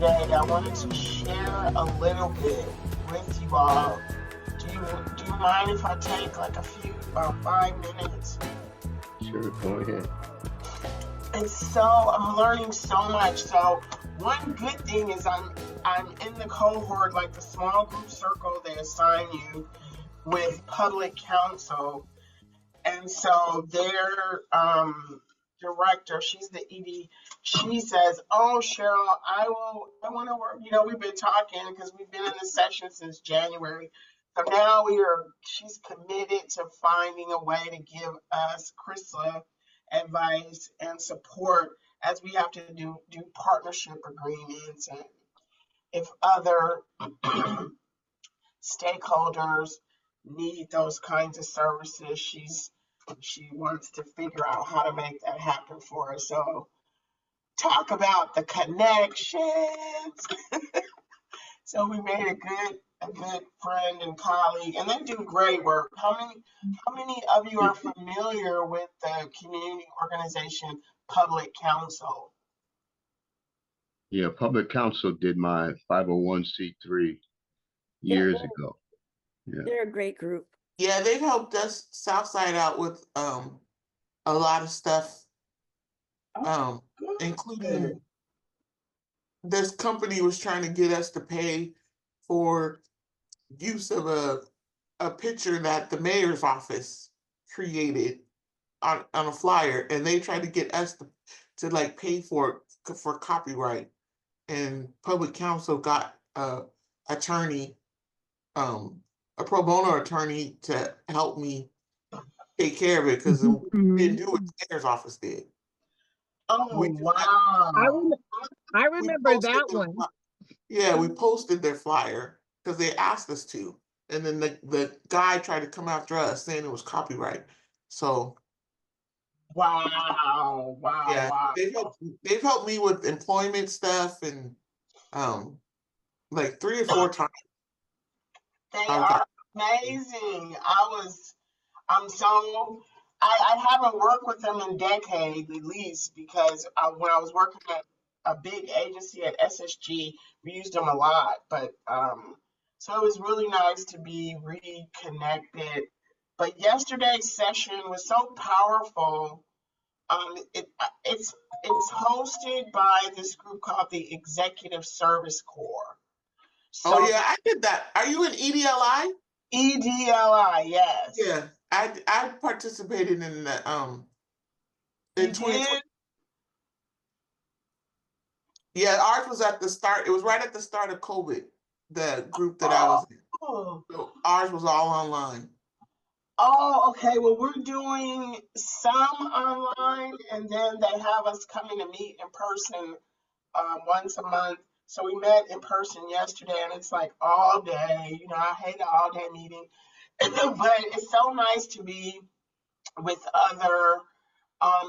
today. I wanted to share a little bit with you all. Do you mind if I take like a few, about 5 minutes? Sure, go ahead. And so I'm learning so much. So one good thing is I'm in the cohort, like the small group circle they assign you with public counsel. And so their director, she's the ED, she says, "Oh, Cheryl, I want to work." We've been talking because we've been in this session since January. So now she's committed to finding a way to give us CRSSLA advice and support as we have to do partnership agreements, and if other stakeholders need those kinds of services, she wants to figure out how to make that happen for us. So talk about the connections. So we made a good friend and colleague, and they do great work. How many of you are familiar with the community organization Public Counsel? Yeah, Public Counsel did my 501c3 years ago. Yeah. They're a great group. Yeah, they've helped us Southside out with a lot of stuff, including this company was trying to get us to pay for use of a picture that the mayor's office created on a flyer, and they tried to get us to like pay for copyright. And Public Counsel got attorney, a pro bono attorney to help me take care of it because it didn't do what the mayor's office did. Oh, wow. I remember that one. Yeah, we posted their flyer because they asked us to. And then the guy tried to come after us saying it was copyright. So wow. Yeah, they've helped me with employment stuff and like 3 or 4 times. They are amazing. I haven't worked with them in decades at least, because when I was working at a big agency at SSG, we used them a lot. But so it was really nice to be reconnected. But yesterday's session was so powerful. It's hosted by this group called the Executive Service Corps. So, oh yeah, I did that. Are you in EDLI? EDLI, yes. Yeah, I participated in the in 2020. Yeah, ours was at the start. It was right at the start of COVID. The group that I was in. So ours was all online. Oh, okay. Well, we're doing some online, and then they have us coming to meet in person once a month. So we met in person yesterday, and it's like all day. I hate an all-day meeting, but it's so nice to be with other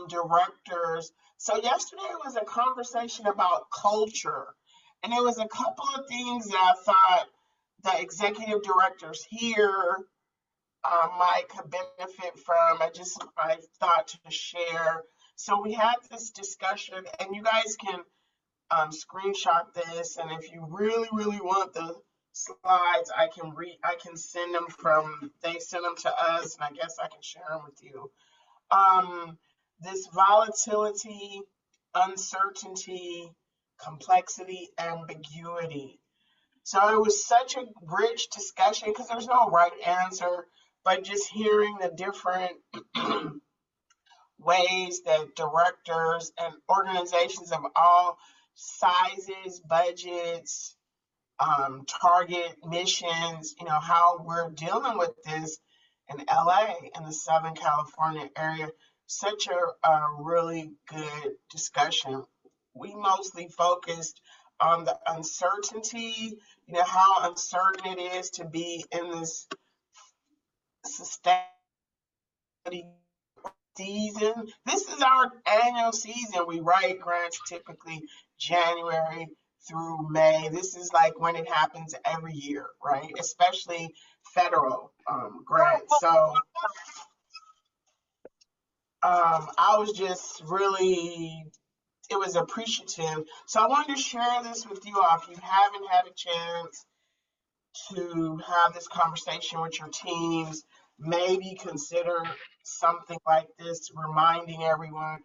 directors. So yesterday was a conversation about culture, and there was a couple of things that I thought the executive directors here might could benefit from. I thought to share. So we had this discussion, and you guys can screenshot this, and if you really, really want the slides, I can send them they send them to us, and I guess I can share them with you. This volatility, uncertainty, complexity, ambiguity. So it was such a rich discussion because there's no right answer, but just hearing the different ways that directors and organizations of all sizes, budgets, target missions, how we're dealing with this in LA, in the Southern California area. Such a really good discussion. We mostly focused on the uncertainty, how uncertain it is to be in this sustainability season. This is our annual season. We write grants typically January through May. This is like when it happens every year, right? Especially federal grants. So I was just really it was appreciative. So I wanted to share this with you all. If you haven't had a chance to have this conversation with your teams, maybe consider something like this, reminding everyone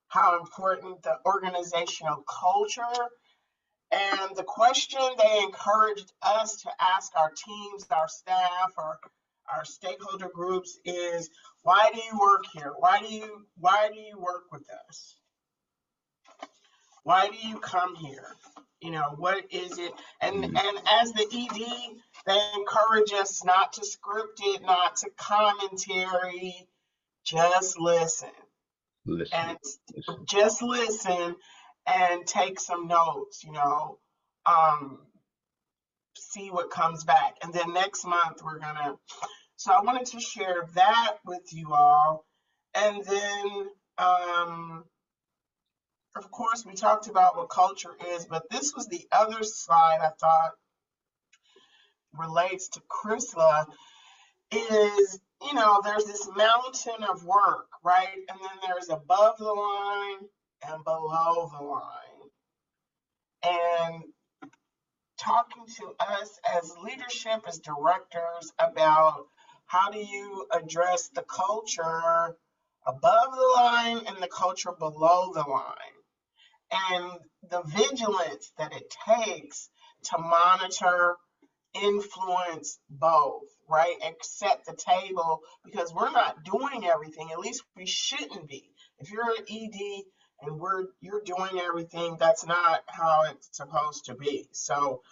how important the organizational culture. And the question they encouraged us to ask our teams, our staff, or our stakeholder groups is, why do you work here? Why do you work with us? Why do you come here? You know, what is it? And as the ED, they encourage us not to script it, not to commentary, just listen. And just listen and take some notes, you know, see what comes back. And then next month so I wanted to share that with you all. And then, of course, we talked about what culture is, but this was the other slide I thought relates to CRSSLA is, you know, there's this mountain of work, right? And then there's above the line and below the line. And talking to us as leadership, as directors, about how do you address the culture above the line and the culture below the line, and the vigilance that it takes to monitor, influence both, right? And set the table, because we're not doing everything, at least we shouldn't be. If you're an ED and you're doing everything, that's not how it's supposed to be. So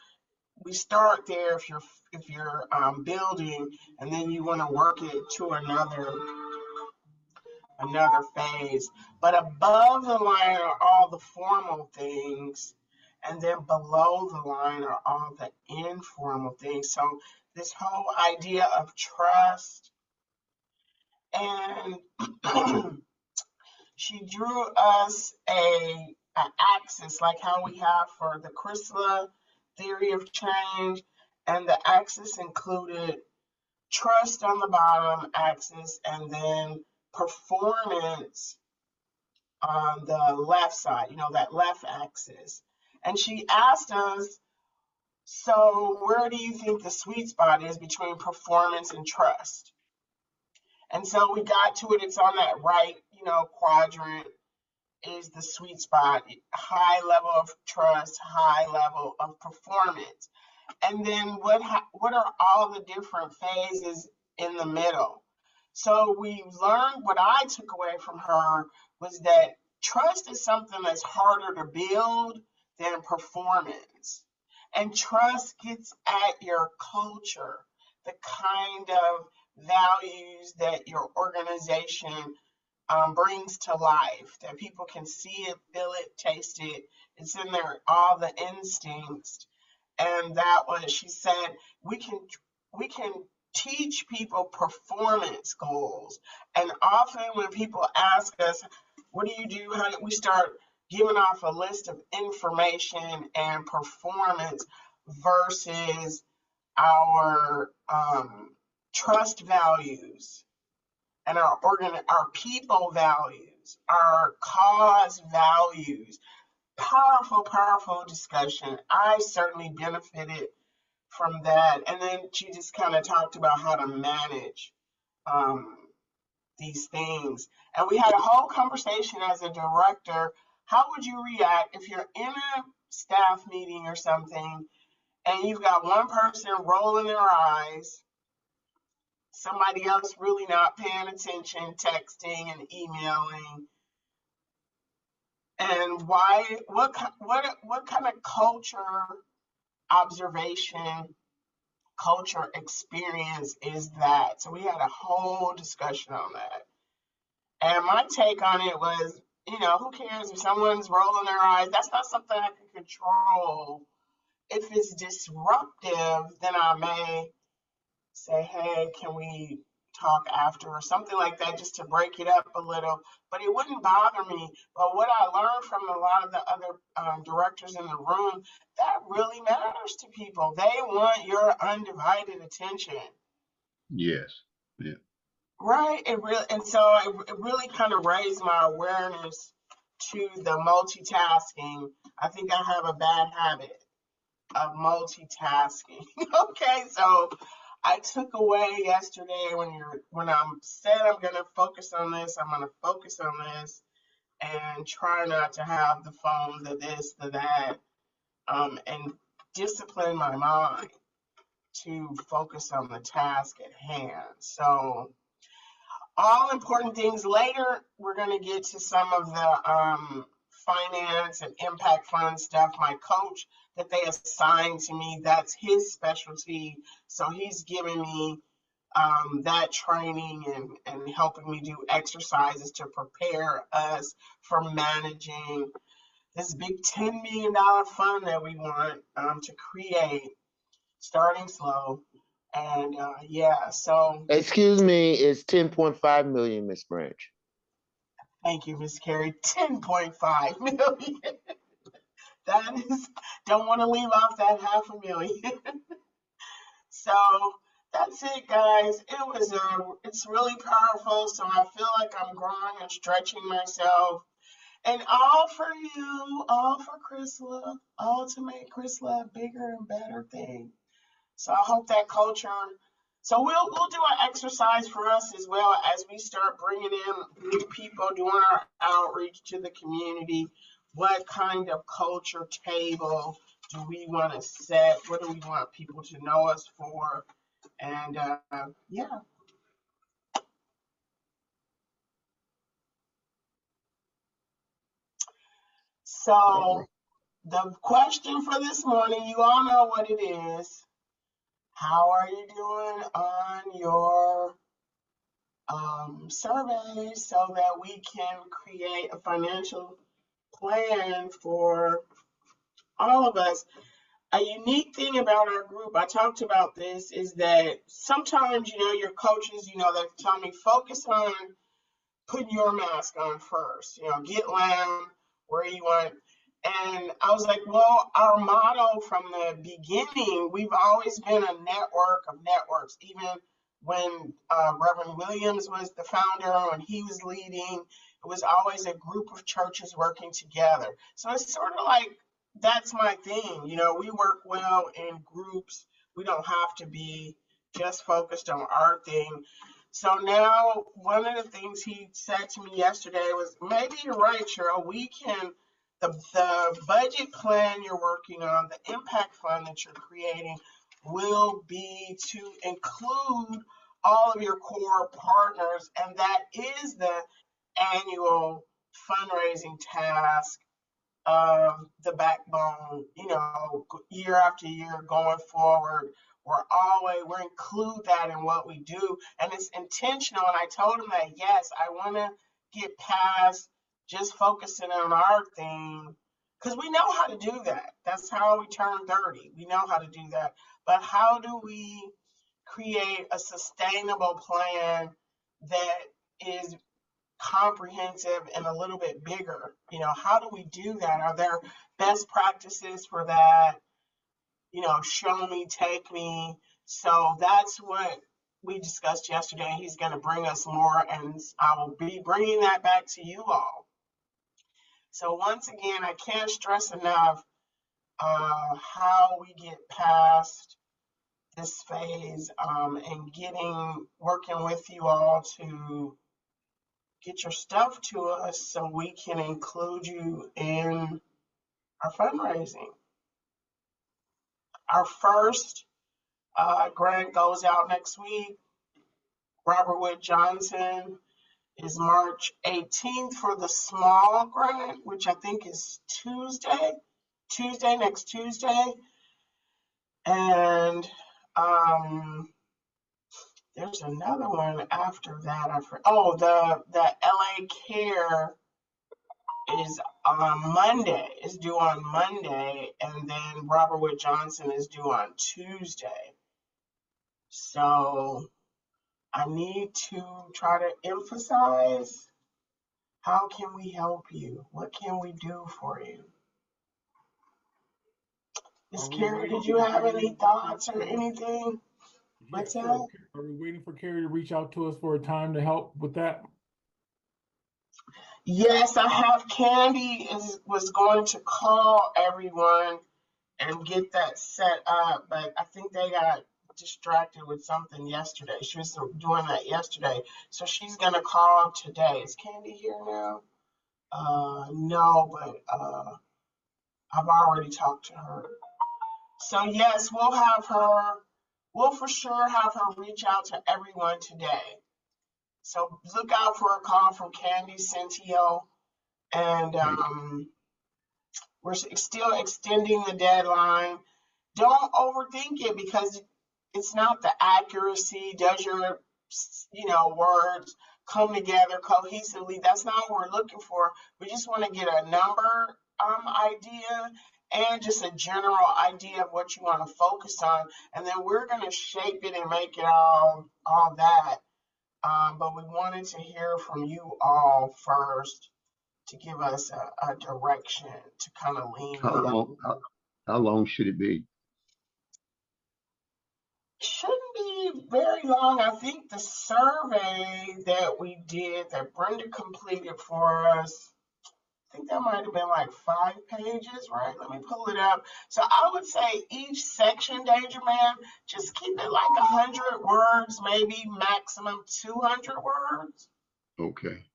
we start there if you're building, and then you want to work it to another phase. But above the line are all the formal things, and then below the line are all the informal things. So this whole idea of trust, and she drew us an axis like how we have for the CRSSLA theory of change, and the axis included trust on the bottom axis and then performance on the left side, you know, that left axis. And she asked us, so where do you think the sweet spot is between performance and trust? And so we got to it, it's on that right, you know, quadrant is the sweet spot, high level of trust, high level of performance. And then what are all the different phases in the middle? So we learned, what I took away from her was that trust is something that's harder to build than performance. And trust gets at your culture, the kind of values that your organization brings to life, that people can see it, feel it, taste it. It's in there, all the instincts. And that was, she said, we can teach people performance goals. And often when people ask us, what do you do? How do we start giving off a list of information and performance versus our trust values and our people values, our cause values. Powerful, powerful discussion. I certainly benefited from that. And then she just kind of talked about how to manage these things. And we had a whole conversation as a director. How would you react if you're in a staff meeting or something and you've got one person rolling their eyes, somebody else really not paying attention, texting and emailing? And what kind of culture observation, culture experience is that? So we had a whole discussion on that. And my take on it was, you know, who cares if someone's rolling their eyes? That's not something I can control. If it's disruptive, then I may say, hey, can we talk after or something like that, just to break it up a little, but it wouldn't bother me. But what I learned from a lot of the other directors in the room, that really matters to people. They want your undivided attention. Yes. Yeah. Right. And so it really kind of raised my awareness to the multitasking. I think I have a bad habit of multitasking. Okay, so I took away yesterday when I'm said I'm gonna focus on this, I'm gonna focus on this and try not to have the phone, the this, the that, and discipline my mind to focus on the task at hand. So all important things. Later, we're going to get to some of the finance and impact fund stuff. My coach that they assigned to me, that's his specialty. So he's giving me that training and helping me do exercises to prepare us for managing this big $10 million fund that we want to create, starting slow. And yeah, so Excuse me, it's 10.5 million, Miss Branch. thank you, Miss Carrie. 10.5 million. That is, don't want to leave off that $500,000. So that's it, guys. It's really powerful. So I feel like I'm growing and stretching myself. And all for you, all for CRSSLA, all to make CRSSLA a bigger and better thing. So I hope that culture. So we'll do an exercise for us as well as we start bringing in new people, doing our outreach to the community. What kind of culture table do we want to set? What do we want people to know us for? And yeah. So the question for this morning, you all know what it is. How are you doing on your survey so that we can create a financial plan for all of us? A unique thing about our group, I talked about this, is that sometimes, your coaches, they tell me focus on putting your mask on first, get lamb where you want. And I was like, well, our motto from the beginning, we've always been a network of networks. Even when Reverend Williams was the founder, when he was leading, it was always a group of churches working together. So it's sort of like, that's my thing. We work well in groups. We don't have to be just focused on our thing. So now one of the things he said to me yesterday was, maybe you're right, Cheryl, we can, the budget plan you're working on, the impact fund that you're creating will be to include all of your core partners. And that is the annual fundraising task of the backbone, year after year going forward. We're include that in what we do, and it's intentional. And I told him that, yes, I want to get past just focusing on our thing, because we know how to do that. That's how we turn 30. We know how to do that. But how do we create a sustainable plan that is comprehensive and a little bit bigger? How do we do that? Are there best practices for that? Show me, take me. So that's what we discussed yesterday. He's going to bring us more, and I will be bringing that back to you all. So once again, I can't stress enough how we get past this phase and working with you all to get your stuff to us so we can include you in our fundraising. Our first grant goes out next week. Robert Wood Johnson is March 18th for the small grant, which I think is next Tuesday. And there's another one after that. The LA Care is on Monday, is due on Monday, and then Robert Wood Johnson is due on Tuesday. So I need to try to emphasize, how can we help you? What can we do for you? Ms. Carrie, did you have any thoughts or anything? What's that? Are we waiting for Carrie to reach out to us for a time to help with that? Yes, I have Candy was going to call everyone and get that set up, but I think they got distracted with something yesterday. She was doing that yesterday, so she's gonna call today. Is Candy here now? No, but I've already talked to her. So yes, we'll for sure have her reach out to everyone today. So look out for a call from Candy Centio, and we're still extending the deadline. Don't overthink it because it's not the accuracy. Does your words come together cohesively? That's not what we're looking for. We just want to get a number idea and just a general idea of what you want to focus on, and then we're going to shape it and make it all that. But we wanted to hear from you all first to give us a direction to kind of lean How on. long, how long should it be? Shouldn't be very long. I think the survey that we did that Brenda completed for us, I think that might have been like 5 pages, right? Let me pull it up. So I would say each section, DangerMan, just keep it like 100 words, maybe maximum 200 words. Okay.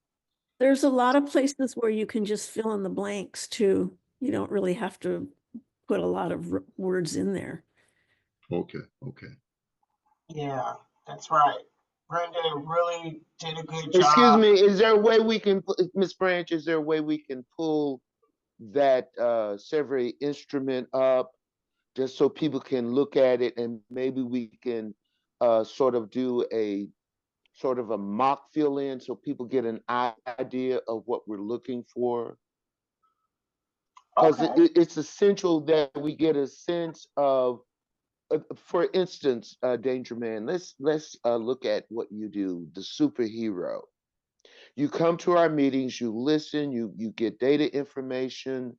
There's a lot of places where you can just fill in the blanks too. You don't really have to put a lot of words in there. Okay. Okay. Yeah, that's right. Brenda really did a good job. Excuse me, is there a way we can, Ms. Branch, is there a way we can pull that survey instrument up just so people can look at it, and maybe we can sort of do a mock fill in so people get an idea of what we're looking for? Because Okay. it's essential that we get a sense of, for instance, DangerMan, let's look at what you do, the superhero. You come to our meetings, you listen, you get data information.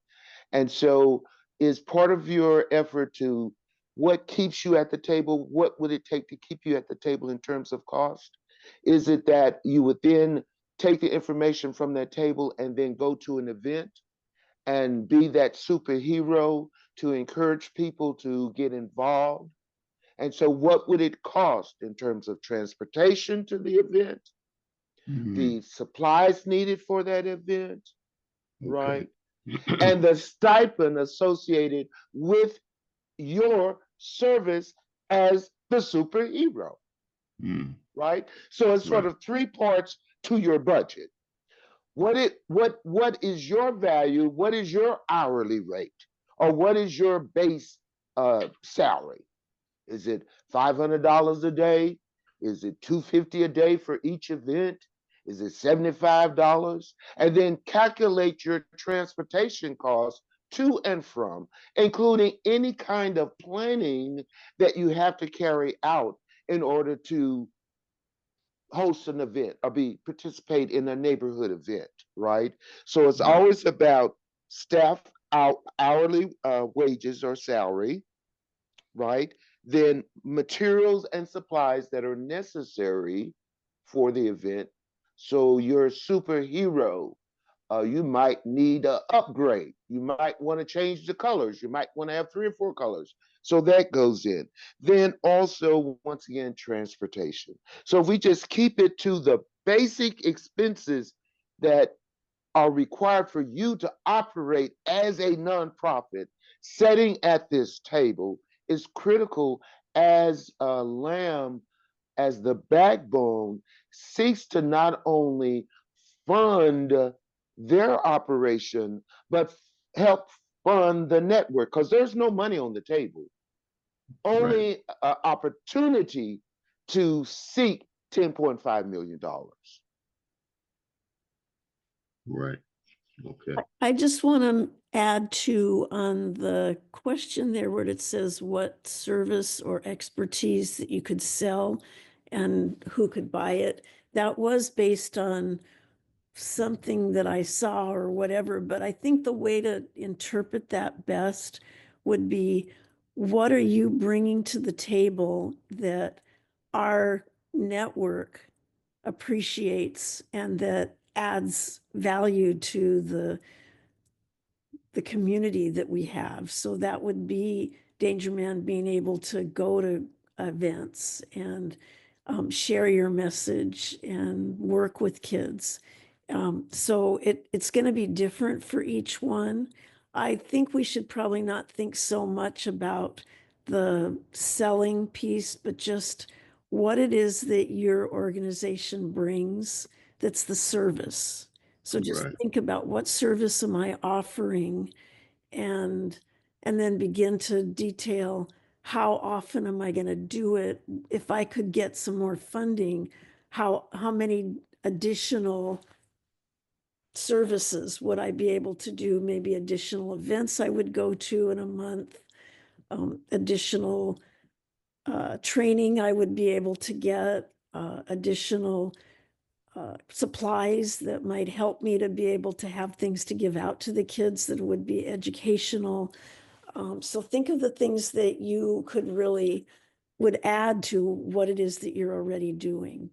And so is part of your effort to what keeps you at the table? What would it take to keep you at the table in terms of cost? Is it that you would then take the information from that table and then go to an event and be that superhero to encourage people to get involved? And so what would it cost in terms of transportation to the event, the supplies needed for that event, right? And the stipend associated with your service as the superhero, right? So it's sort of 3 parts to your budget. What is your value? What is your hourly rate? Or what is your base salary? Is it $500 a day? Is it $250 a day for each event? Is it $75? And then calculate your transportation costs to and from, including any kind of planning that you have to carry out in order to host an event or participate in a neighborhood event, right? So it's always about staff hourly wages or salary, right? Then materials and supplies that are necessary for the event. So your superhero, you might need an upgrade. You might want to change the colors. You might want to have 3 or 4 colors. So that goes in. Then also, once again, transportation. So if we just keep it to the basic expenses that are required for you to operate as a nonprofit, setting at this table is critical as LAM, as the backbone, seeks to not only fund their operation, but help fund the network, because there's no money on the table. Only an opportunity to seek $10.5 million. Right. Okay. I just want to add to on the question there where it says what service or expertise that you could sell and who could buy it. That was based on something that I saw or whatever, but I think the way to interpret that best would be, what are you bringing to the table that our network appreciates and that adds value to the community that we have. So that would be DangerMan being able to go to events and share your message and work with kids. So it's going to be different for each one. I think we should probably not think so much about the selling piece, but just what it is that your organization brings that's the service. So just Right. think about what service am I offering, and then begin to detail how often am I going to do it. If I could get some more funding, how many additional services would I be able to do? Maybe additional events I would go to in a month, additional training I would be able to get, additional supplies that might help me to be able to have things to give out to the kids that would be educational. So think of the things that you could really would add to what it is that you're already doing.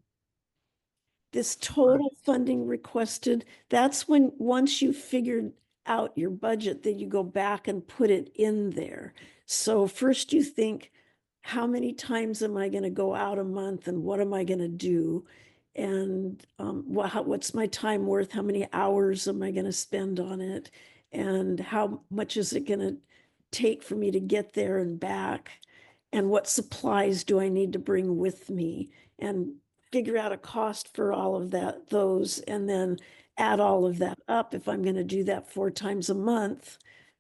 This total funding requested, that's when, once you've figured out your budget, that you go back and put it in there. So first you think, how many times am I going to go out a month and what am I going to do? And what's my time worth? How many hours am I going to spend on it? And how much is it going to take for me to get there and back? And what supplies do I need to bring with me? And figure out a cost for all of those, and then add all of that up. If I'm going to do that 4 times a month,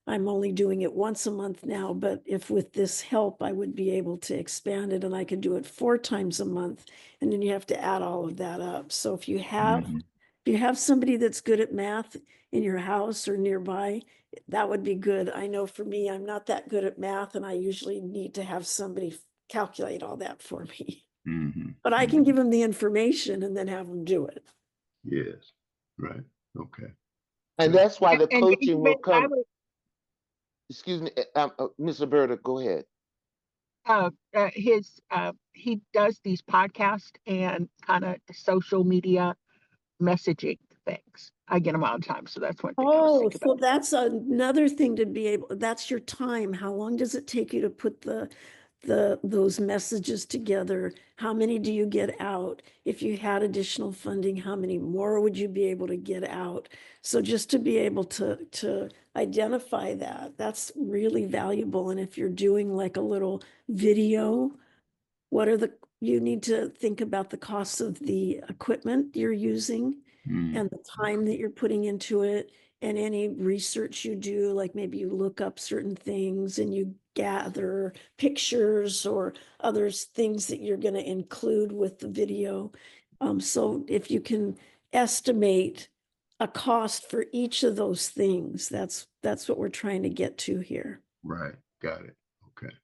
I'm only doing it once a month now, but if with this help, I would be able to expand it and I could do it 4 times a month. And then you have to add all of that up. So if you have, Mhm. if you have somebody that's good at math in your house or nearby, that would be good. I know for me, I'm not that good at math, and I usually need to have somebody calculate all that for me. Mhm. But I can Mhm. give them the information and then have them do it. Yes. Right. Okay. And Good. that's why the And coaching will David, I come. would, Excuse me, Ms. Alberta, go ahead. he does these podcasts and kind of social media messaging things. I get them all the time, so that's one thing I was Oh, thinking so about. that's another thing to be able, that's your time. How long does it take you to put those messages together? How many do you get out? If you had additional funding, how many more would you be able to get out? So just to be able to identify that, that's really valuable. And if you're doing like a little video, you need to think about the costs of the equipment you're using Mm. and the time that you're putting into it, and any research you do, like maybe you look up certain things and you gather pictures or other things that you're going to include with the video. So if you can estimate a cost for each of those things, that's what we're trying to get to here. Right. Got it. Okay.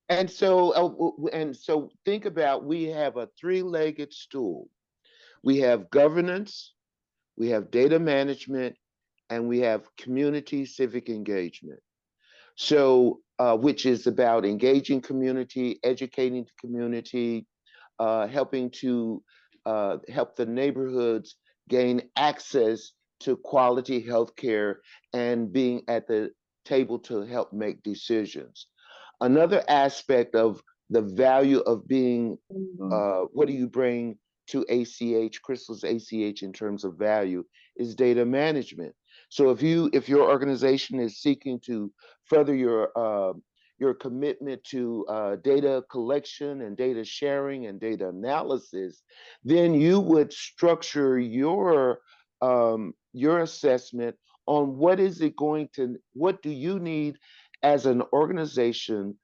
And so think about, we have a 3-legged stool. We have governance, we have data management, and we have community civic engagement. So, which is about engaging community, educating the community, helping to help the neighborhoods gain access to quality healthcare, and being at the table to help make decisions. Another aspect of the value of being, what do you bring to ACH, Crystal's ACH, in terms of value, is data management. So if your organization is seeking to further your commitment to data collection and data sharing and data analysis, then you would structure your assessment on what do you need as an organization,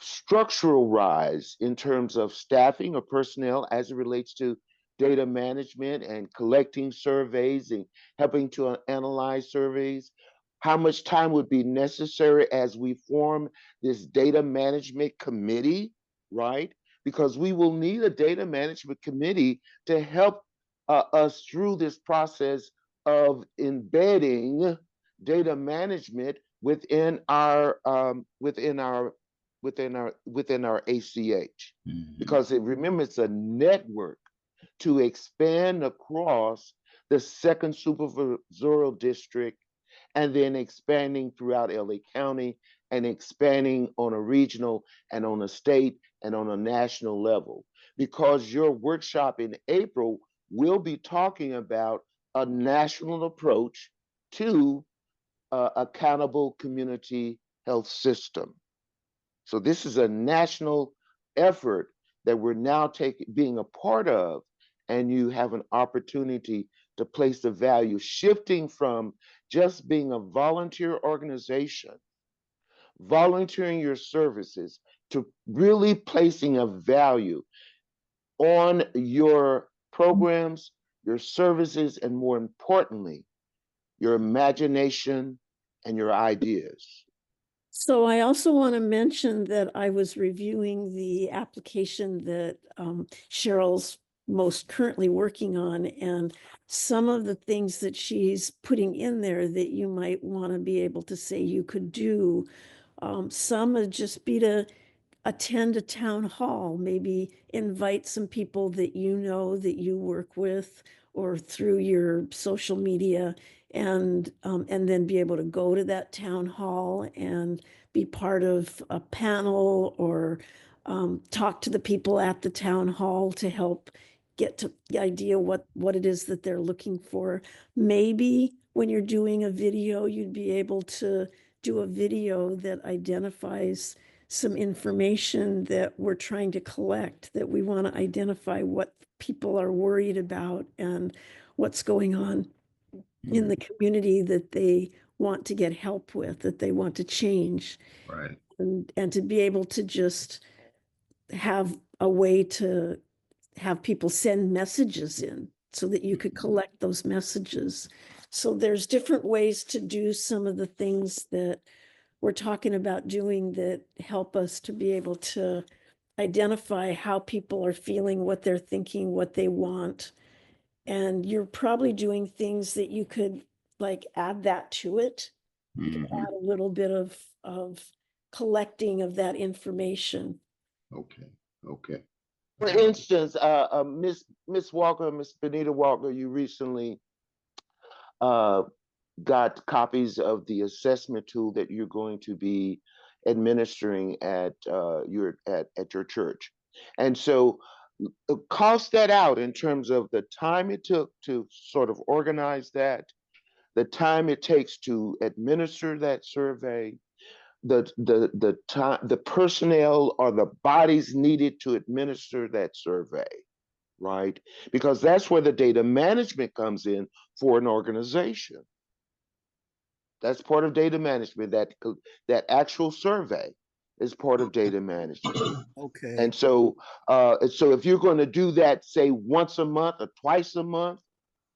structural rise, in terms of staffing or personnel as it relates to data management and collecting surveys and helping to analyze surveys. How much time would be necessary as we form this data management committee, right? Because we will need a data management committee to help us through this process of embedding data management within our ACH, Mhm. because remember, it's a network to expand across the second supervisorial district, and then expanding throughout LA County and expanding on a regional and on a state and on a national level. Because your workshop in April will be talking about a national approach to accountable community health system. So this is a national effort that we're now being a part of, and you have an opportunity to place the value, shifting from just being a volunteer organization, volunteering your services, to really placing a value on your programs, your services, and more importantly, your imagination and your ideas. So I also want to mention that I was reviewing the application that Cheryl's most currently working on, and some of the things that she's putting in there that you might want to be able to say you could do. Some would just be to attend a town hall, maybe invite some people that you know that you work with or through your social media, and then be able to go to that town hall and be part of a panel, or talk to the people at the town hall to help get to the idea what it is that they're looking for. Maybe when you're doing a video, you'd be able to do a video that identifies some information that we're trying to collect, that we want to identify what people are worried about and what's going on in the community that they want to get help with, that they want to change. Right. And to be able to just have a way to have people send messages in so that you could collect those messages. So there's different ways to do some of the things that we're talking about doing that help us to be able to identify how people are feeling, what they're thinking, what they want. And you're probably doing things that you could like add that to it. You could add a little bit of collecting of that information. Okay. Okay. For instance, Miss Walker, Miss Benita Walker, you recently got copies of the assessment tool that you're going to be administering at your church, and so cost that out in terms of the time it took to sort of organize that, the time it takes to administer that survey, the time, the personnel or the bodies needed to administer that survey, right? Because that's where the data management comes in for an organization. That's part of data management. That actual survey is part of data management. Okay. And so if you're going to do that, say once a month or twice a month,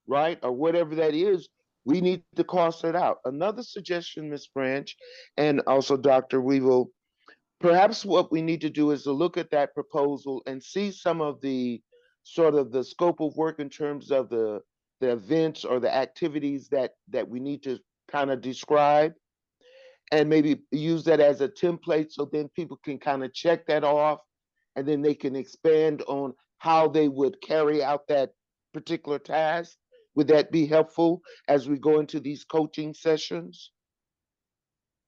right, or whatever that is, we need to cost it out. Another suggestion, Ms. Branch, and also Dr. Weevil, perhaps what we need to do is to look at that proposal and see some of the sort of the scope of work in terms of the events or the activities that we need to kind of describe, and maybe use that as a template so then people can kind of check that off, and then they can expand on how they would carry out that particular task. Would that be helpful as we go into these coaching sessions?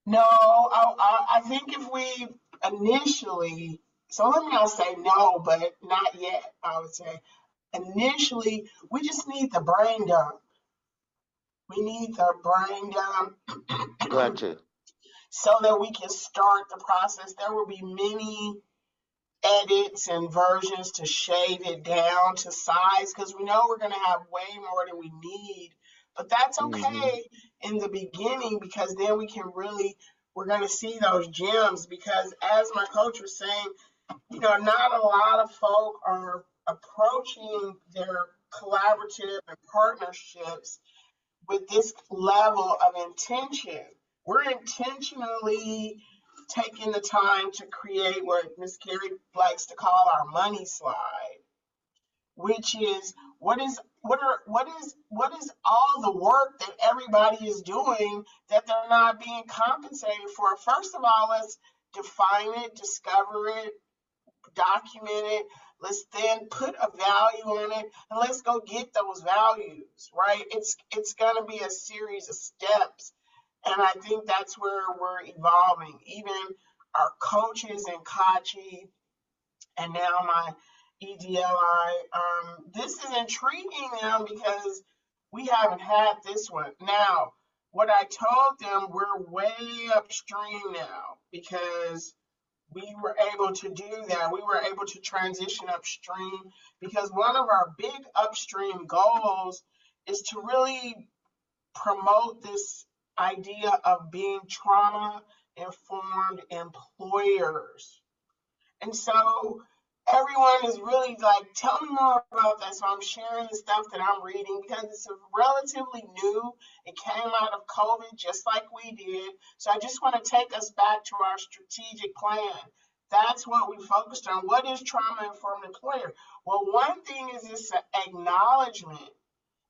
No, I think if we initially, so let me not say no, but not yet, I would say. Initially, we just need the brain dump. We need the brain dump. Gotcha. So that we can start the process. There will be many edits and versions to shave it down to size, because we know we're going to have way more than we need, but that's okay in the beginning, because then we're going to see those gems. Because as my coach was saying, not a lot of folk are approaching their collaborative and partnerships with this level of intention. We're intentionally taking the time to create what Ms. Carey likes to call our money slide, which is what is all the work that everybody is doing that they're not being compensated for. First of all, let's define it, discover it, document it, Let's then put a value on it and let's go get those values, right? It's going to be a series of steps. And I think that's where we're evolving. Even our coaches in Kachi and now my EDLI, this is intriguing them because we haven't had this one. Now, what I told them, we're way upstream now because we were able to do that. We were able to transition upstream because one of our big upstream goals is to really promote this idea of being trauma-informed employers. And so everyone is really like, tell me more about that. So I'm sharing the stuff that I'm reading because it's relatively new. It came out of COVID just like we did. So I just want to take us back to our strategic plan. That's what we focused on. What is trauma-informed employer? Well, one thing is this acknowledgement,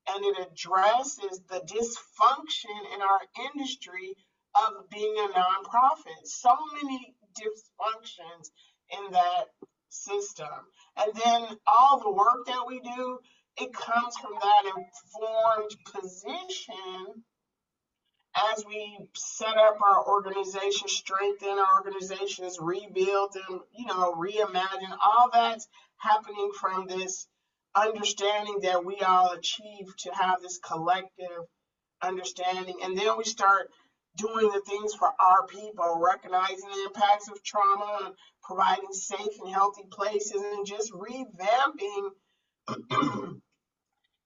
and it addresses the dysfunction in our industry of being a nonprofit. So many dysfunctions in that system. And then all the work that we do, it comes from that informed position as we set up our organization, strengthen our organizations, rebuild them, reimagine. All that's happening from this understanding that we all achieve to have this collective understanding. And then we start doing the things for our people, recognizing the impacts of trauma and providing safe and healthy places and just revamping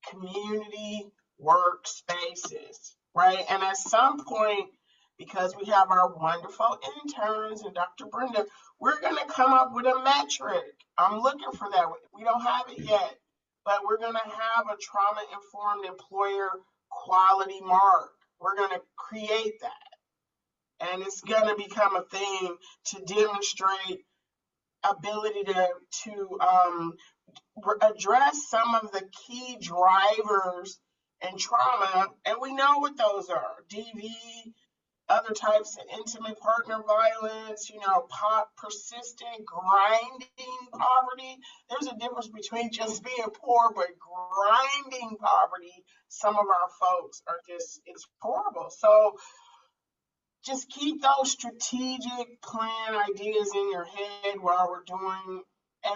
community workspaces, right? And at some point, because we have our wonderful interns and Dr. Brenda, we're going to come up with a metric. I'm looking for that. We don't have it yet, but we're going to have a trauma-informed employer quality mark. We're going to create that. And it's going to become a thing to demonstrate ability to address some of the key drivers in trauma. And we know what those are: DV, other types of intimate partner violence, persistent grinding poverty. There's a difference between just being poor, but grinding poverty. Some of our folks are it's horrible. So just keep those strategic plan ideas in your head while we're doing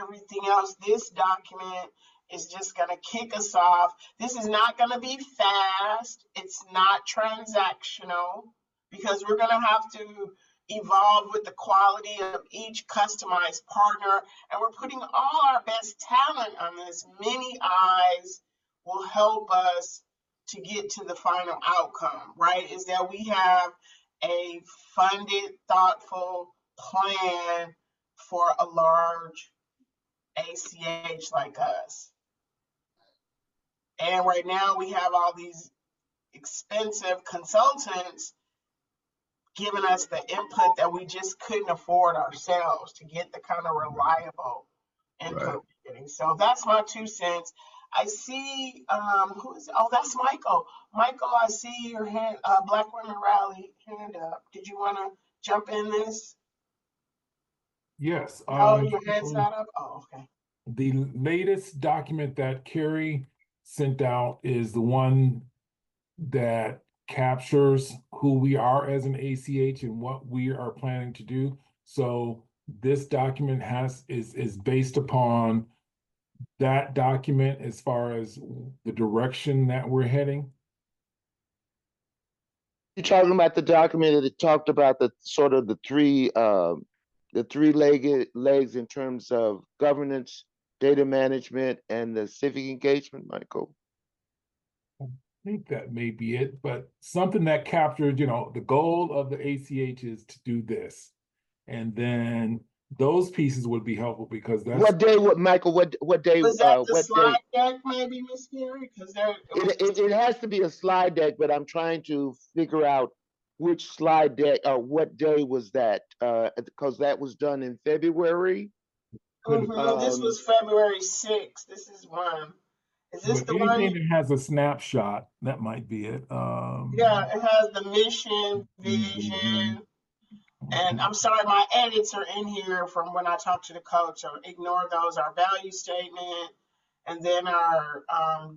everything else. This document is just going to kick us off. This is not going to be fast. It's not transactional because we're going to have to evolve with the quality of each customized partner. And we're putting all our best talent on this. Many eyes will help us to get to the final outcome, right? Is that we have a funded, thoughtful plan for a large ACH like us. And right now we have all these expensive consultants giving us the input that we just couldn't afford ourselves to get the kind of reliable input we're getting. So that's my 2 cents. I see, who is it? Oh, that's Michael. Michael, I see your hand, Black Women Rally hand up. Did you want to jump in this? Yes. Oh, your hand's not up? Oh, okay. The latest document that Carrie sent out is the one that captures who we are as an ACH and what we are planning to do. So this document is based upon that document as far as the direction that we're heading. You're talking about the document that talked about the sort of the three-legged legs in terms of governance, data management, and the civic engagement, Michael? I think that may be it, but something that captured, the goal of the ACH is to do this. And then those pieces would be helpful because that's Michael, what day? Was that the slide deck, maybe, Ms. Gary? Because it has to be a slide deck, but I'm trying to figure out which slide deck or what day was that, because that was done in February. This was February 6th. This is one. Is this the one? Anything that has a snapshot, that might be it. Yeah, it has the mission, vision, And I'm sorry, my edits are in here from when I talked to the coach, so ignore those. Our value statement, and then our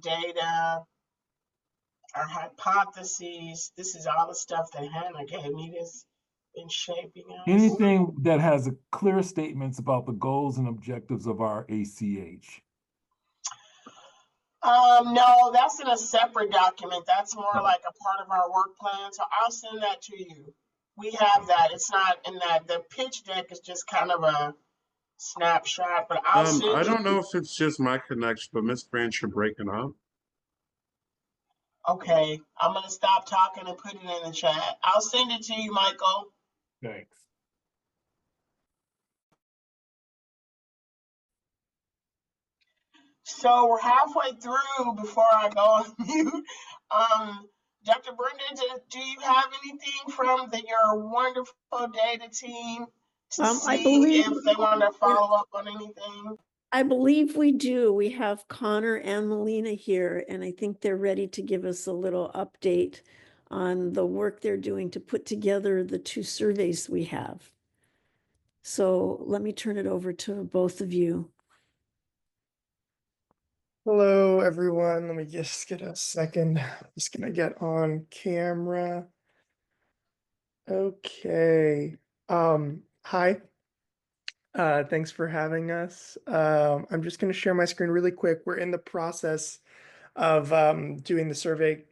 data, our hypotheses. This is all the stuff that Hannah gave me that's been shaping us. Anything that has a clear statements about the goals and objectives of our ACH. No, that's in a separate document. That's more like a part of our work plan. So I'll send that to you. We have that. It's not in that. The pitch deck is just kind of a snapshot, but I'll send I don't you. know if it's just my connection, but Miss Branch, you're breaking up. Okay, I'm gonna stop talking and put it in the chat. I'll send it to you, Michael. Thanks. So we're halfway through before I go on mute. Dr. Brenda, do you have anything from your wonderful data team to see if they want to follow up on anything? I believe we do. We have Connor and Melina here, and I think they're ready to give us a little update on the work they're doing to put together the 2 surveys we have. So let me turn it over to both of you. Hello, everyone. Let me just get a second. I'm just gonna get on camera. Okay. Hi. Thanks for having us. I'm just gonna share my screen really quick. We're in the process of doing the survey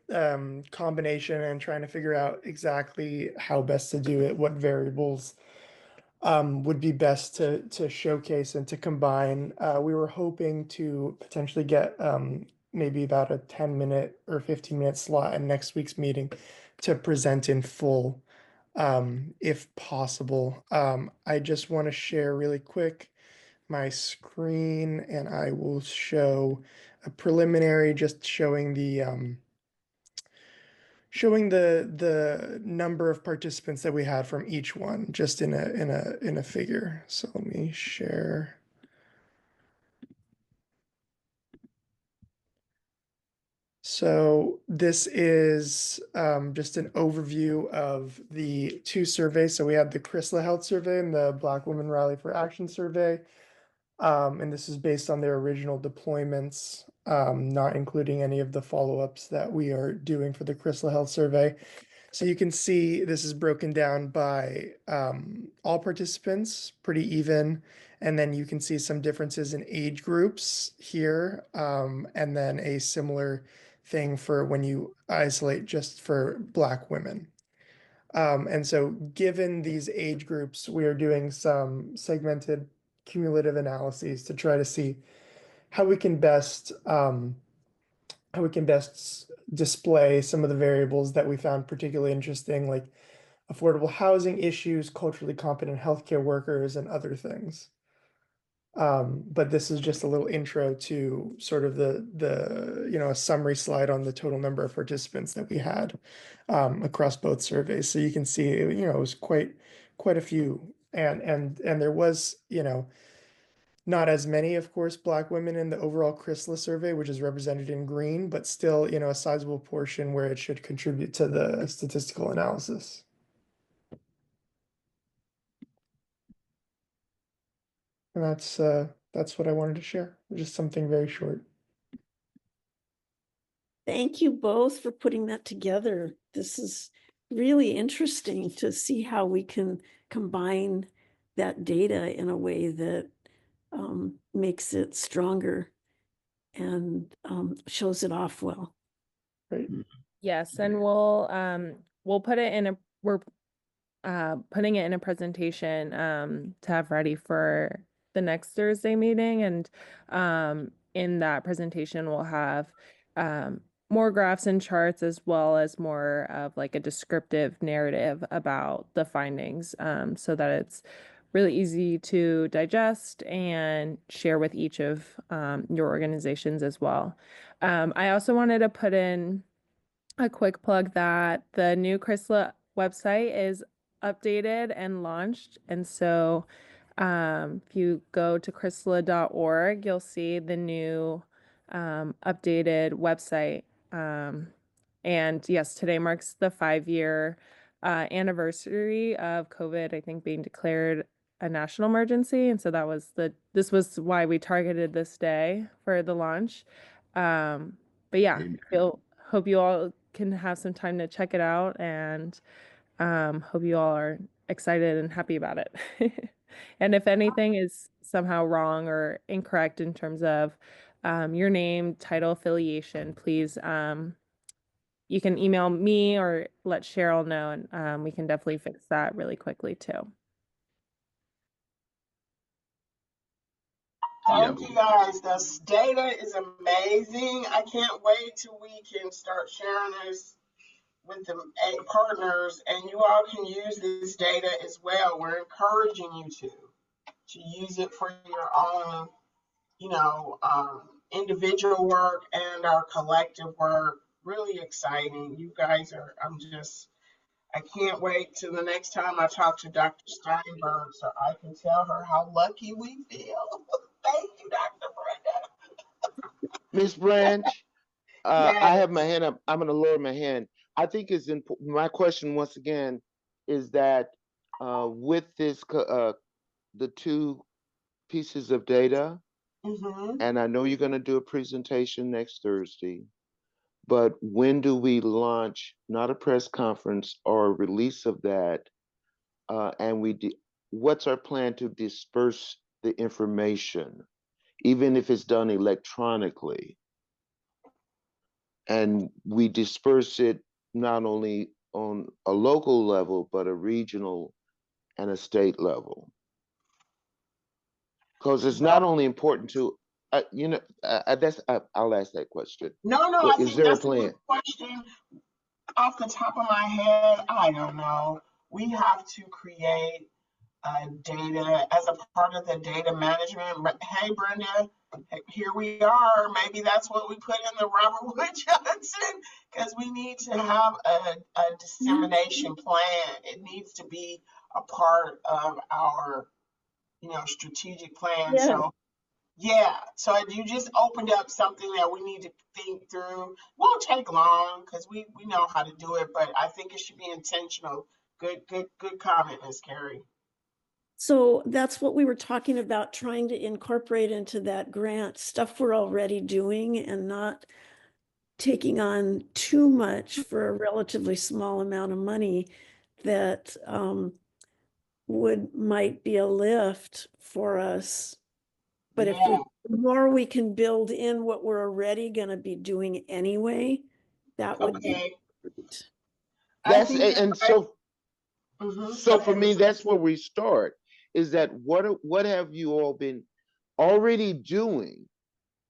combination and trying to figure out exactly how best to do it, what variables would be best to showcase and to combine. We were hoping to potentially get maybe about a 10-minute or 15-minute slot in next week's meeting to present in full, if possible. I just want to share really quick my screen, and I will show a preliminary, just showing the number of participants that we had from each one, just in a figure. So let me share. So this is just an overview of the 2 surveys. So we had the CRSSLA Health Survey and the Black Women Rally for Action Survey. And this is based on their original deployments, not including any of the follow-ups that we are doing for the CRSSLA Health Survey. So you can see this is broken down by all participants, pretty even. And then you can see some differences in age groups here, and then a similar thing for when you isolate just for Black women. And so given these age groups, we are doing some segmented cumulative analyses to try to see how we can best display some of the variables that we found particularly interesting, like affordable housing issues, culturally competent healthcare workers, and other things. But this is just a little intro to sort of a summary slide on the total number of participants that we had across both surveys. So you can see, it was quite a few, and there was, not as many, of course, Black women in the overall CRSSLA survey, which is represented in green, but still, a sizable portion where it should contribute to the statistical analysis. And that's what I wanted to share. Just something very short. Thank you both for putting that together. This is really interesting to see how we can combine that data in a way that makes it stronger and shows it off well. Right. Yes, and we'll put it in a we're putting it in a presentation to have ready for the next Thursday meeting, and in that presentation we'll have more graphs and charts, as well as more of like a descriptive narrative about the findings, so that it's really easy to digest and share with each of your organizations as well. I also wanted to put in a quick plug that the new CRSSLA website is updated and launched. And so if you go to crssla.org, you'll see the new updated website. And yes, today marks the 5-year anniversary of COVID, I think, being declared a national emergency. And so this was why we targeted this day for the launch. But yeah, hope you all can have some time to check it out, and hope you all are excited and happy about it. And if anything is somehow wrong or incorrect in terms of your name, title, affiliation, please you can email me or let Cheryl know, and we can definitely fix that really quickly too. Thank you guys. This data is amazing. I can't wait till we can start sharing this with the partners, and you all can use this data as well. We're encouraging you to use it for your own, individual work and our collective work. Really exciting. You guys are, I can't wait till the next time I talk to Dr. Steinberg so I can tell her how lucky we feel. Thank you, Dr. Brenda. Ms. Branch, I Yes. have my hand up. I'm going to lower my hand. I think it's important. My question once again is that with this, the two pieces of data, and I know you're going to do a presentation next Thursday, but when do we launch, not a press conference or a release of that, and what's our plan to disperse the information, even if it's done electronically? And we disperse it not only on a local level, but a regional and a state level. Because it's not only important to, I'll ask that question. No, I Is think there a that's a plan? good question. Off the top of my head, I don't know. We have to create data as a part of the data management. But hey, Brenda, here we are. Maybe that's what we put in the Robert Wood Johnson, because we need to have a dissemination plan. It needs to be a part of our, strategic plan. Yeah. So so you just opened up something that we need to think through. Won't take long because we know how to do it, but I think it should be intentional. Good comment, Ms. Carey. So that's what we were talking about, trying to incorporate into that grant stuff we're already doing and not taking on too much for a relatively small amount of money that might be a lift for us. But if the more we can build in what we're already going to be doing anyway, that would be great. So for me, that's where we start, is that what have you all been already doing,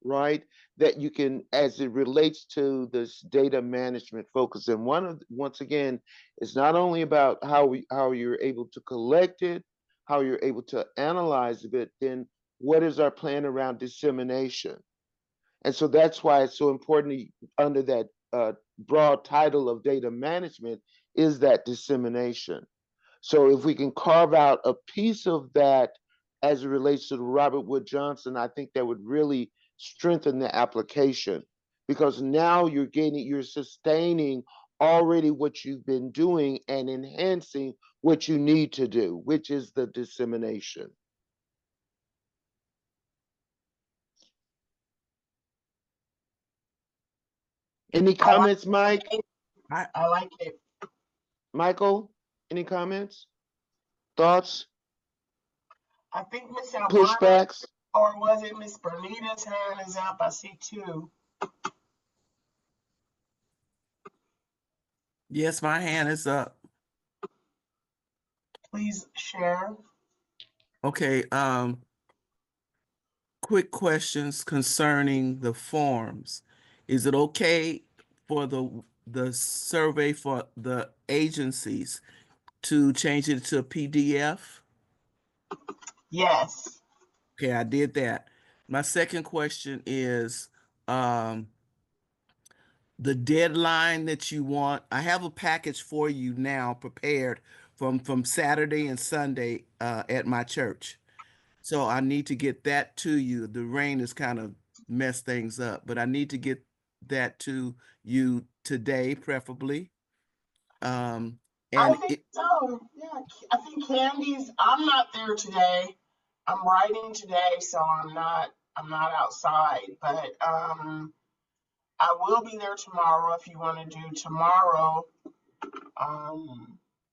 right? That you can, as it relates to this data management focus. And once again, it's not only about how you're able to collect it, how you're able to analyze it, but then what is our plan around dissemination? And so that's why it's so important under that broad title of data management is that dissemination. So if we can carve out a piece of that as it relates to the Robert Wood Johnson, I think that would really strengthen the application, because now you're sustaining already what you've been doing and enhancing what you need to do, which is the dissemination. Any comments, Mike? I like it. Michael, any comments? Thoughts? I think Miss Pushbacks? Or was it Miss Bernita's hand is up? I see two. Yes, my hand is up. Please share. Okay, quick questions concerning the forms. Is it okay for the survey for the agencies to change it to a PDF? Yes. Okay, I did that. My second question is the deadline that you want. I have a package for you now prepared from Saturday and Sunday at my church. So I need to get that to you. The rain has kind of messed things up, but I need to get that to you today, preferably. I And think so. Yeah, I think Candy's. I'm not there today. I'm writing today, so I'm not. I'm not outside, but I will be there tomorrow if you want to do tomorrow.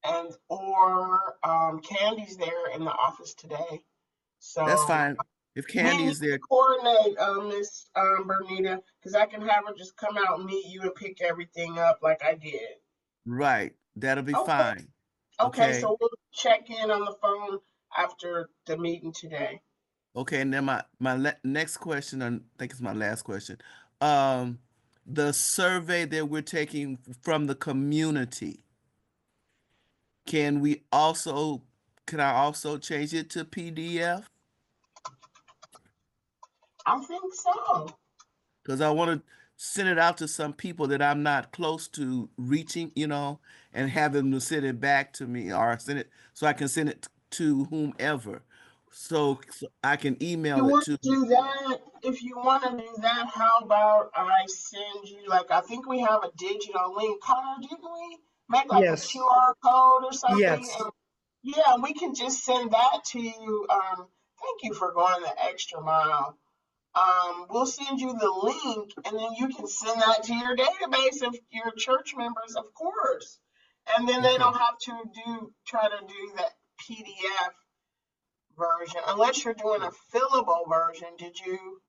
And or Candy's there in the office today. that's So fine. If me and Candy you is can there, coordinate, Miss Bernita, because I can have her just come out and meet you and pick everything up like I did. right, that'll be Okay. fine. Okay, Okay. so we'll check in on the phone after the meeting today. Okay, and then my next question, I think it's my last question. Um, the survey that we're taking from the community, can we also, can I also change it to PDF? I think so. Because I want to send it out to some people that I'm not close to reaching, and have them to send it back to me, or send it so I can send it to whomever. So I can email You it want to. to do that? If you want to do that, how about I send you, like, I think we have a digital link. Connor, didn't we make like a Yes. QR code or something? Yes. And yeah, we can just send that to you. Thank you for going the extra mile. We'll send you the link, and then you can send that to your database of your church members, of course. And then they Okay. don't have to try to do that PDF version, unless you're doing a fillable version. Did you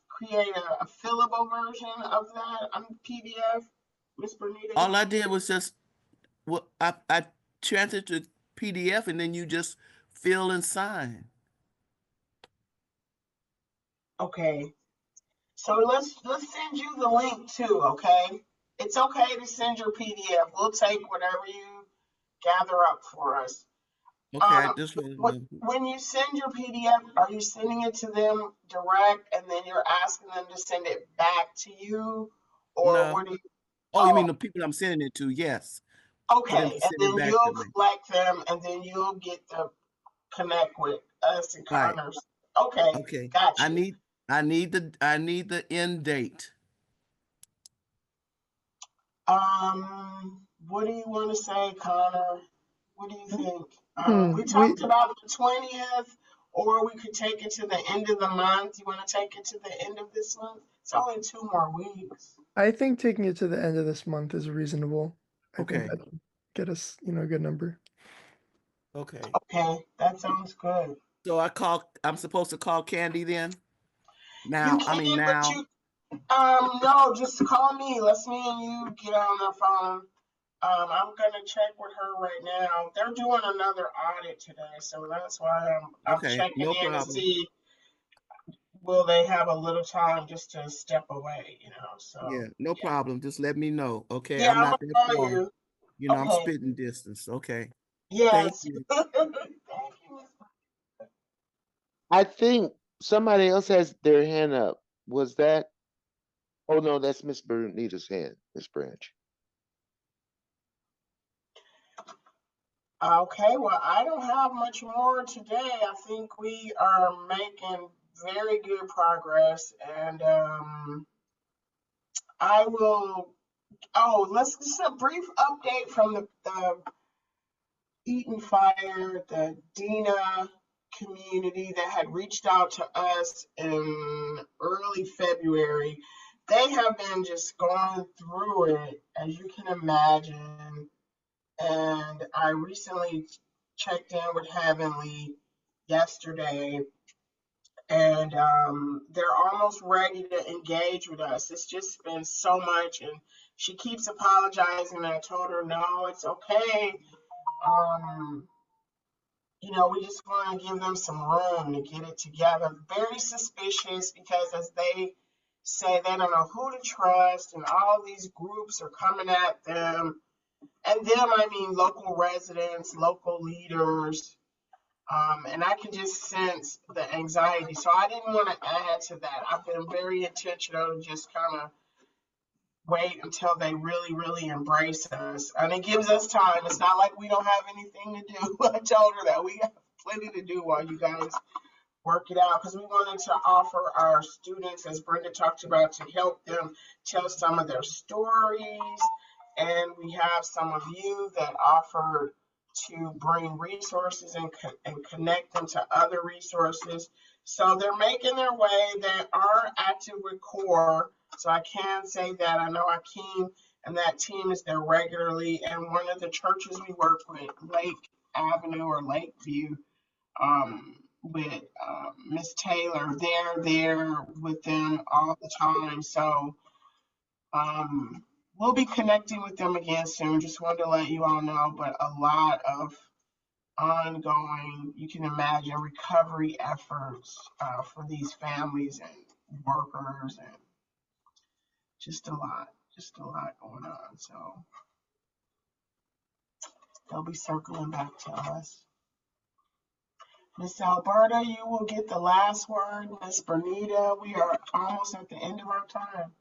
create a fillable version of that on PDF, Miss Bernita? All I did was just, well, I transferred to PDF, and then you just fill and sign. Okay. So let's send you the link too, okay? It's okay to send your PDF. We'll take whatever you gather up for us. Okay, I just want to know. When you send your PDF, are you sending it to them direct and then you're asking them to send it back to you? Or No. what do you? Oh, you mean the people I'm sending it to? Yes. For them Okay, to and send it then back to you'll me. collect them and then you'll get to connect with us and Right. Connors. Okay, Okay. got I you. need the end date. What do you want to say, Connor? What do you think? We We talked about the 20th, or we could take it to the end of the month. You want to take it to the end of this month? It's only 2 more weeks. I think taking it to the end of this month is reasonable. I think Okay. that would get us, a good number. Okay. Okay, that sounds good. So I'm supposed to call Candy then? You Now, can, I mean but now. you, no, just call me. Let's me and you get on the phone. I'm gonna check with her right now. They're doing another audit today, so that's why I'm Okay, checking no in to problem. see will they have a little time just to step away, So Yeah, no problem. Just let me know. Okay, yeah, I'm I'm not gonna that call far. you. I'm Okay. spitting distance. Okay. Thank Yes. you. Thank you, Miss. I think somebody else has their hand up. Was that? Oh no, that's Miss Bernita's hand, Miss Branch. Okay, well, I don't have much more today. I think we are making very good progress, and I will. Oh, let's just a brief update from the Eaton Fire, the Dina community that had reached out to us in early February. They have been just going through it, as you can imagine. And I recently checked in with Heavenly yesterday, and they're almost ready to engage with us. It's just been so much, and she keeps apologizing. And I told her, no, it's okay. We just want to give them some room to get it together. Very suspicious because, as they say, they don't know who to trust, and all these groups are coming at them. And them, I mean local residents, local leaders, and I can just sense the anxiety. So I didn't want to add to that. I've been very intentional to just kind of wait until they really, really embrace us. And it gives us time. It's not like we don't have anything to do. I told her that we have plenty to do while you guys work it out, because we wanted to offer our students, as Brenda talked about, to help them tell some of their stories, and we have some of you that offered to bring resources and connect them to other resources. So they're making their way. They are active with CORE. So I can say that. I know Akeem and that team is there regularly. And one of the churches we work with, Lake Avenue or Lakeview, with Miss Taylor, they're there with them all the time. So we'll be connecting with them again soon. Just wanted to let you all know, but a lot of ongoing, you can imagine, recovery efforts for these families and workers, and just a lot going on. So they'll be circling back to us. Miss Alberta, you will get the last word. Miss Bernita, we are almost at the end of our time.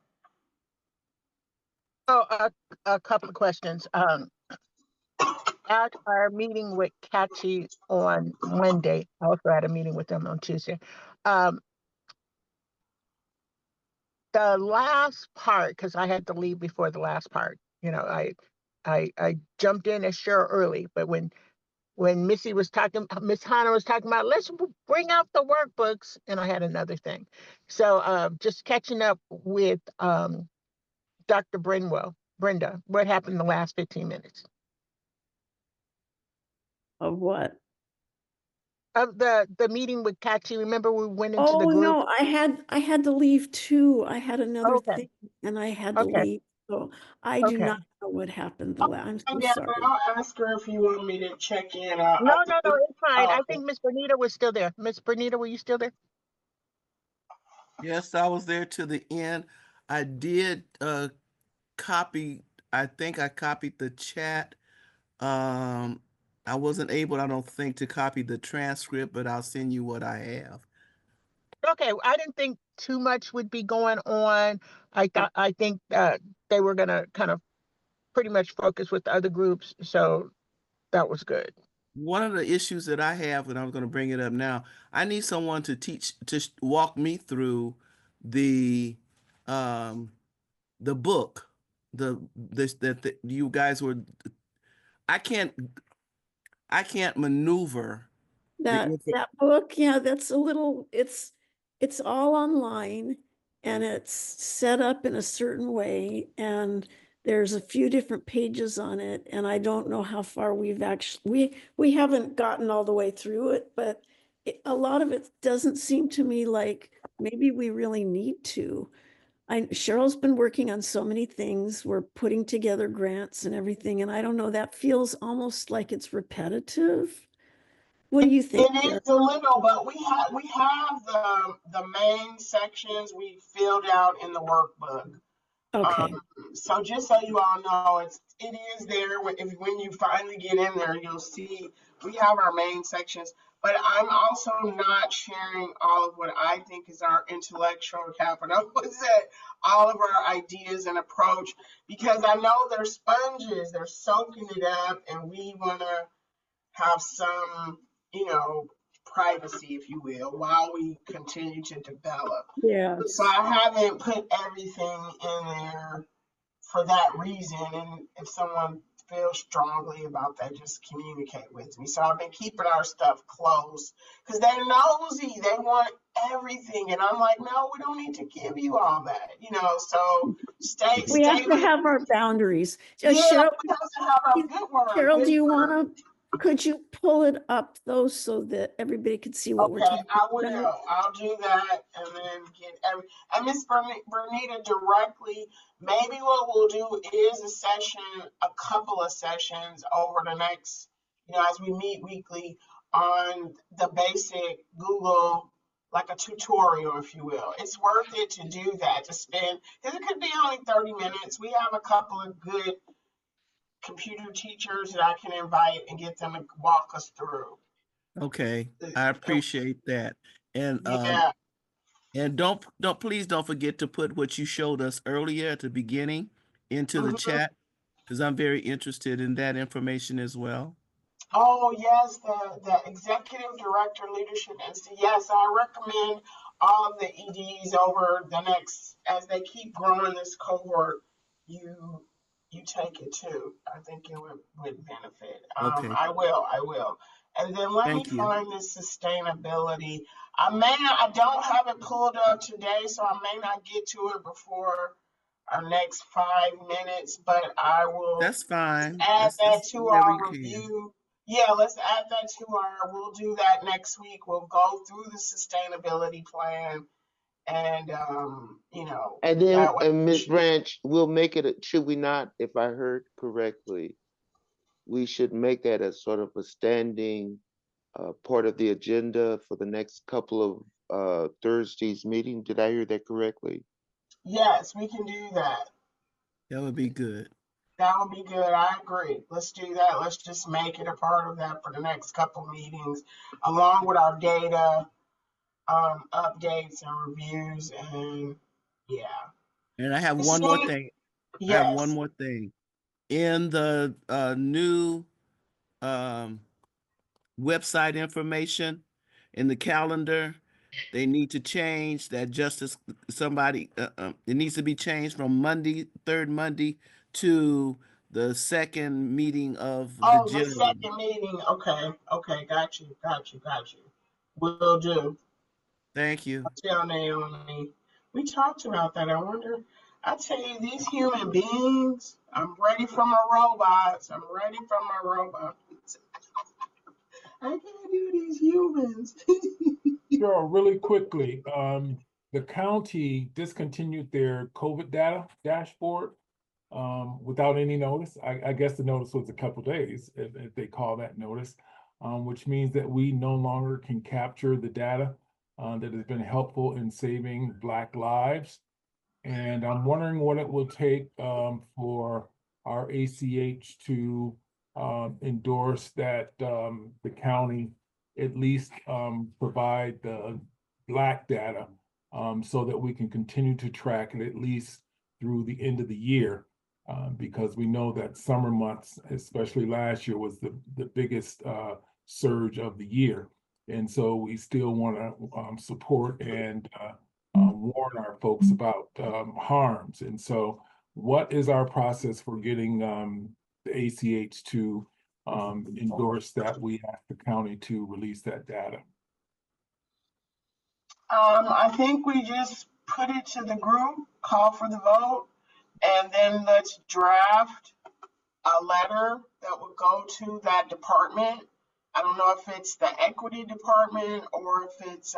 Oh, a couple of questions. At our meeting with Kathy on Monday, I also had a meeting with them on Tuesday. The last part, because I had to leave before the last part, you know, I jumped in as sure early, but when Missy was talking, Miss Hannah was talking about, let's bring out the workbooks, and I had another thing. So just catching up with Dr. Brenda, what happened in the last 15 minutes? Of what? Of the meeting with Kathy. Remember we went into the Oh group? no, I had to leave too. I had another Okay. thing and I had to Okay. leave. So I do Okay. not know what happened the last. I'm so Yeah, sorry. but I'll ask her if you want me to check in. No, it's fine. I okay. think Miss Bernita was still there. Miss Bernita, were you still there? Yes, I was there to the end. I did copy, I think I copied the chat. I wasn't able, I don't think, to copy the transcript, but I'll send you what I have. Okay, I didn't think too much would be going on. I think they were gonna kind of pretty much focus with the other groups, so that was good. One of the issues that I have, and I'm going to bring it up now, I need someone to walk me through the book, that you guys were. I can't maneuver That book, yeah, that's a little, it's all online and it's set up in a certain way and there's a few different pages on it and I don't know how far we've actually, we haven't gotten all the way through it, but a lot of it doesn't seem to me like maybe we really need to. Cheryl's been working on so many things. We're putting together grants and everything, and I don't know, that feels almost like it's repetitive. What do you think? It is a little, but we have the main sections we filled out in the workbook. Okay. So just so you all know, it is there. When you finally get in there, you'll see we have our main sections. But I'm also not sharing all of what I think is our intellectual capital, all of our ideas and approach, because I know they're sponges, they're soaking it up, and we want to have some, privacy, if you will, while we continue to develop. Yeah. So I haven't put everything in there for that reason. And if someone feels strongly about that, just communicate with me. So I've been keeping our stuff close because they're nosy. They want everything. And I'm like, no, we don't need to give you all that, so we have to have our boundaries. Yeah, Cheryl, we have to have our good work. Cheryl, do you want to, could you pull it up though so that everybody can see what we're talking about? Okay, I will. I'll do that and then get and Miss Bernita directly, maybe what we'll do is a couple of sessions over the next, as we meet weekly on the basic Google, like a tutorial, if you will. It's worth it to do that, to spend, because it could be only 30 minutes. We have a couple of good computer teachers that I can invite and get them to walk us through. Okay, I appreciate that. And yeah. And please don't forget to put what you showed us earlier at the beginning into the chat, because I'm very interested in that information as well. Oh yes, the executive director leadership institute. Yes, I recommend all of the EDs over the next, as they keep growing this cohort. You you take it too. I think it would benefit. Okay, I will. And then let me thank you. find this sustainability. I don't have it pulled up today, so I may not get to it before our next 5 minutes, but I will That's fine. add that That's to whenever you our can. review. Yeah, let's add that to we'll do that next week. We'll go through the sustainability plan and, And then, that way. and Ms. Branch, we'll make it, should we not, if I heard correctly, we should make that a sort of a standing part of the agenda for the next couple of Thursday's meeting. Did I hear that correctly? Yes, we can do that. That would be good. That would be good. I agree. Let's do that. Let's just make it a part of that for the next couple meetings, along with our data updates and reviews. And yeah. And I have You one more see? thing. I have one Yes. more thing. In the new website information, in the calendar, they need to change that it needs to be changed from Monday, third Monday, to the second meeting of the Oh, the general. second meeting. Okay. Got you. Will do. Thank you. Tell Naomi. We talked about that. I wonder. I tell you, these human beings, I'm ready for my robots. I can't do these humans. Sure, really quickly, the county discontinued their COVID data dashboard without any notice. I guess the notice was a couple days, if they call that notice, which means that we no longer can capture the data that has been helpful in saving Black lives. And I'm wondering what it will take for our ACH to endorse that the county at least provide the Black data so that we can continue to track it at least through the end of the year, because we know that summer months, especially last year, was the biggest surge of the year. And so we still want to support and warn our folks about harms. And so what is our process for getting the ACH to endorse that we ask the county to release that data? I think we just put it to the group, call for the vote, and then let's draft a letter that will go to that department. I don't know if it's the equity department or if it's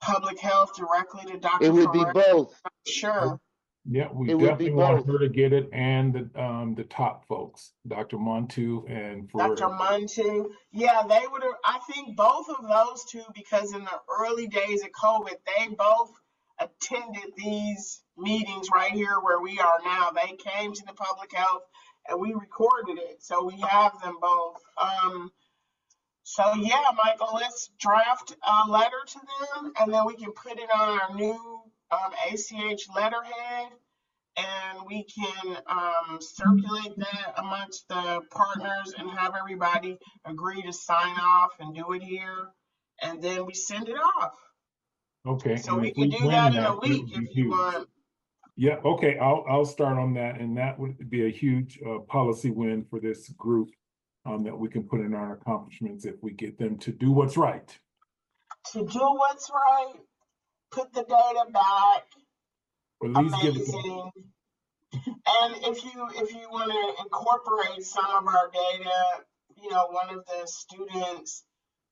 public health directly to Dr. It would be both. Sure. Yeah, we It would be definitely want both. her to get it, and the top folks, Dr. Montu and Dr. Montu. Yeah, they would have, I think both of those two, because in the early days of COVID, they both attended these meetings right here where we are now. They came to the public health and we recorded it. So we have them both. So yeah, Michael, let's draft a letter to them and then we can put it on our new ACH letterhead, and we can circulate that amongst the partners and have everybody agree to sign off and do it here, and then we send it off. Okay, So and we if can we do win that in that, a it week would be if you huge. want. Yeah, okay, I'll start on that, and that would be a huge policy win for this group that we can put in our accomplishments if we get them to do what's right. To do what's right, put the data back. Or at least give it. Amazing. And if you want to incorporate some of our data, one of the students'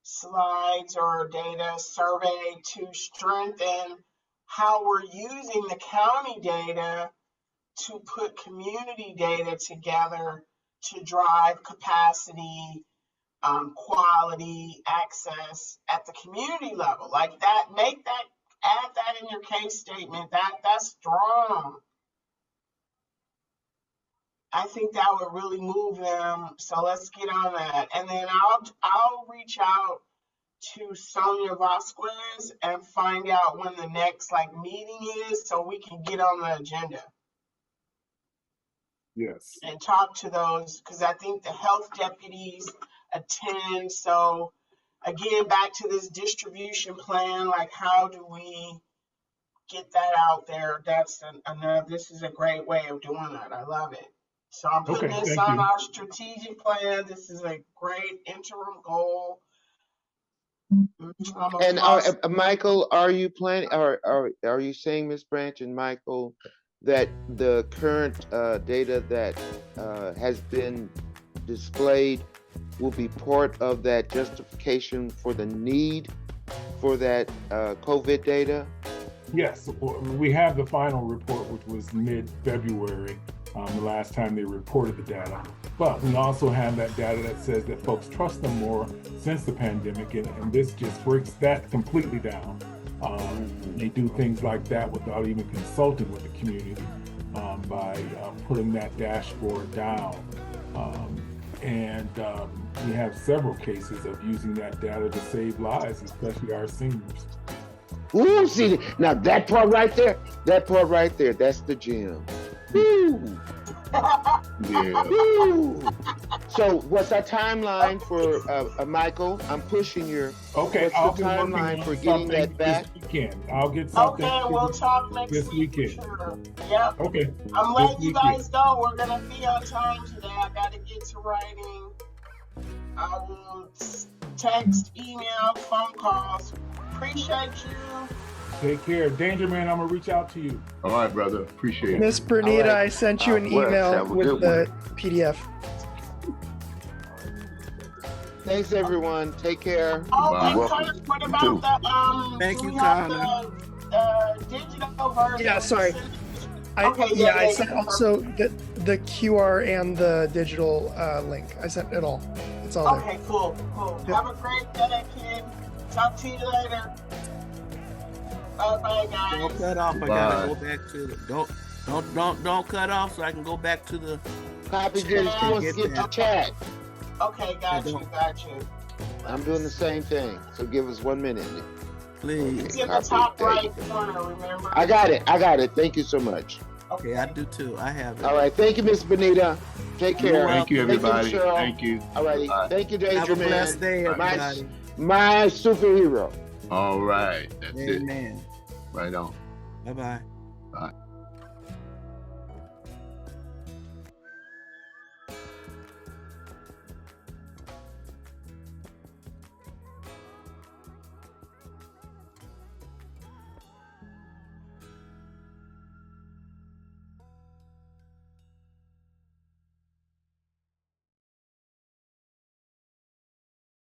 slides or data survey to strengthen how we're using the county data to put community data together to drive capacity, quality, access at the community level. Like that, add that in your case statement. That's strong. I think that would really move them. So let's get on that. And then I'll reach out to Sonia Vasquez and find out when the next meeting is so we can get on the agenda. Yes. And talk to those, because I think the health deputies attend. So again, back to this distribution plan, how do we get that out there. That's another. This is a great way of doing that. I love it. So I'm putting Okay, this thank on you. our strategic plan. This is a great interim goal. And Michael, are you planning, are you saying, Ms. Branch and Michael, that the current data that has been displayed will be part of that justification for the need for that COVID data? Yes, we have the final report, which was mid-February, the last time they reported the data. But we also have that data that says that folks trust them more since the pandemic, and this just breaks that completely down. They do things like that without even consulting with the community by putting that dashboard down. We have several cases of using that data to save lives, especially our seniors. Ooh, see, now that part right there, that's the gem. Woo. Yeah. Woo. So what's our timeline for Michael? I'm pushing your. Okay, what's I'll the be working timeline on for getting that back? this weekend. I'll get something. Okay, we'll talk next this week. weekend. Sure. Yep. Okay. I'm letting you guys know we're gonna be on time today. I gotta get to writing. I will text, email, phone calls. Appreciate you. Take care. DangerMan, I'm gonna reach out to you. All right, brother. Appreciate it. Miss Bernita, All right. I sent you an Wes, email have a with good the PDF. Thanks, everyone. Take care. Oh, Bye. and Welcome. Curtis, what You about too. the Thank do you, we have Connor. the digital version? Yeah, sorry. Okay, I sent also the QR and the digital link. I sent it all. It's all there. Okay, cool. Yep. Have a great day, kid. Talk to you later. Bye, guys. Don't cut off. I Bye. gotta go back to the. Don't cut off, so I can go back to the. Copy this. She wants to get to chat. Okay, got you. I'm doing the same thing. So give us 1 minute. Please. It's in the top right corner, remember? I got it. Thank you so much. Okay, I do too. I have it. All right. Thank you, Miss Benita. Take care. Thank you, everybody. Cheryl. Thank you. All righty. Bye. Thank you, Have a DangerMan. blessed day, My, everybody. my superhero. All right. That's it. Amen. Right on. Bye-bye. Bye.